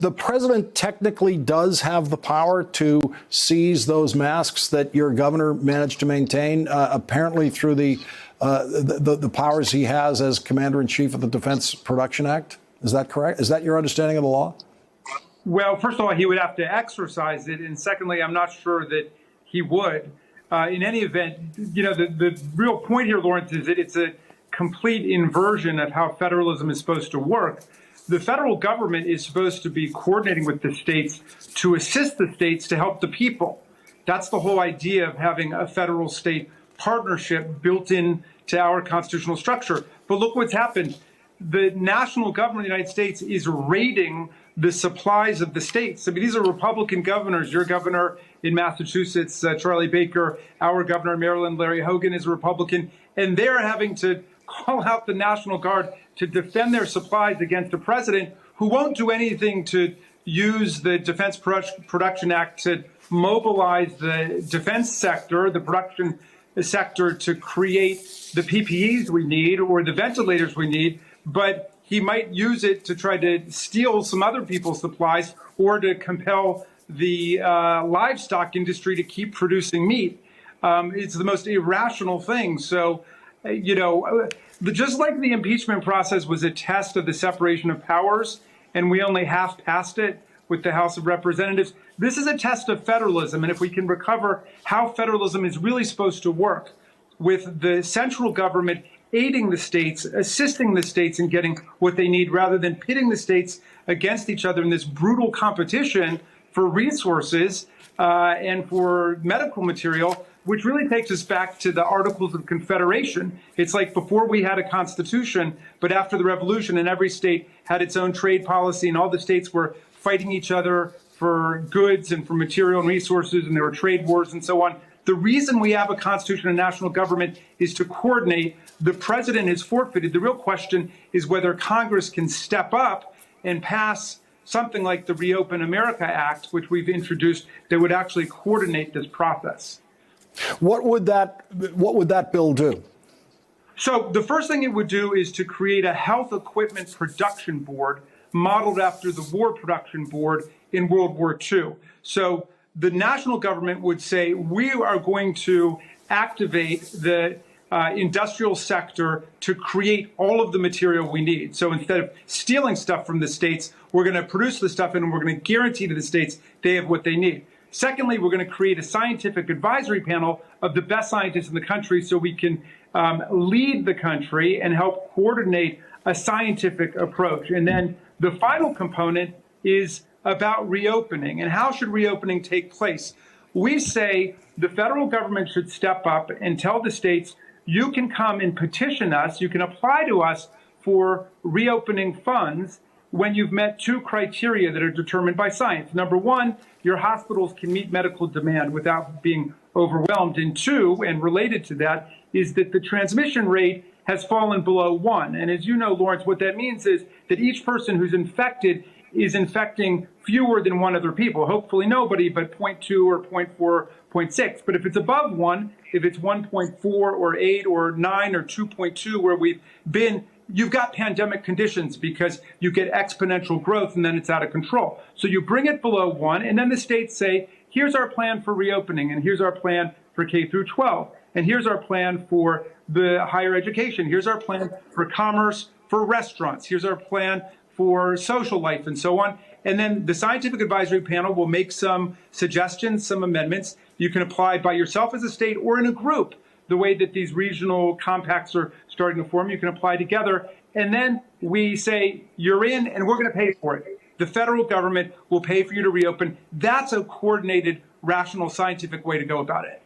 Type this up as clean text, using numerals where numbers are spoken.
The president technically does have the power to seize those masks that your governor managed to maintain, apparently through the powers he has as commander-in-chief of the Defense Production Act. Is that correct? Is that your understanding of the law? Well, first of all, he would have to exercise it. And secondly, I'm not sure that he would. In any event, you know, the real point here, Lawrence, is that it's a complete inversion of how federalism is supposed to work. The federal government is supposed to be coordinating with the states to assist the states to help the people. That's the whole idea of having a federal-state partnership built into our constitutional structure. But look what's happened. The national government of the United States is raiding the supplies of the states. I mean, these are Republican governors. Your governor in Massachusetts, Charlie Baker, our governor in Maryland, Larry Hogan, is a Republican, and they're having to call out the National Guard to defend their supplies against a president who won't do anything to use the Defense Production Act to mobilize the defense sector, the production sector, to create the PPEs we need or the ventilators we need, but he might use it to try to steal some other people's supplies or to compel the livestock industry to keep producing meat. It's the most irrational thing. So, you know, just like the impeachment process was a test of the separation of powers, and we only half passed it with the House of Representatives, this is a test of federalism. And if we can recover how federalism is really supposed to work, with the central government aiding the states, assisting the states in getting what they need, rather than pitting the states against each other in this brutal competition for resources and for medical material, which really takes us back to the Articles of Confederation. It's like before we had a constitution, but after the revolution, and every state had its own trade policy, and all the states were fighting each other for goods and for material and resources, and there were trade wars and so on. The reason we have a constitution and national government is to coordinate. The president is forfeited. The real question is whether Congress can step up and pass something like the Reopen America Act, which we've introduced, that would actually coordinate this process. What would that bill do? So the first thing it would do is to create a health equipment production board modeled after the War Production Board in World War II. So the national government would say, we are going to activate the industrial sector to create all of the material we need. So instead of stealing stuff from the states, we're going to produce the stuff and we're going to guarantee to the states they have what they need. Secondly, we're going to create a scientific advisory panel of the best scientists in the country so we can lead the country and help coordinate a scientific approach. And then the final component is about reopening. And how should reopening take place? We say the federal government should step up and tell the states, you can come and petition us, you can apply to us for reopening funds when you've met two criteria that are determined by science. Number one, your hospitals can meet medical demand without being overwhelmed. And two, and related to that, is that the transmission rate has fallen below 1. And as you know, Lawrence, what that means is that each person who's infected is infecting fewer than one other people. Hopefully nobody, but 0.2 or 0.4, 0.6. But if it's above 1, if it's 1.4 or 8 or 9 or 2.2 where we've been, you've got pandemic conditions because you get exponential growth and then it's out of control. So you bring it below 1, and then the states say, here's our plan for reopening, and here's our plan for K through 12, and here's our plan for the higher education, here's our plan for commerce, for restaurants, here's our plan for social life, and so on. And then the scientific advisory panel will make some suggestions, some amendments. You can apply by yourself as a state or in a group, the way that these regional compacts are starting to form. You can apply together. And then we say, you're in, and we're going to pay for it. The federal government will pay for you to reopen. That's a coordinated, rational, scientific way to go about it.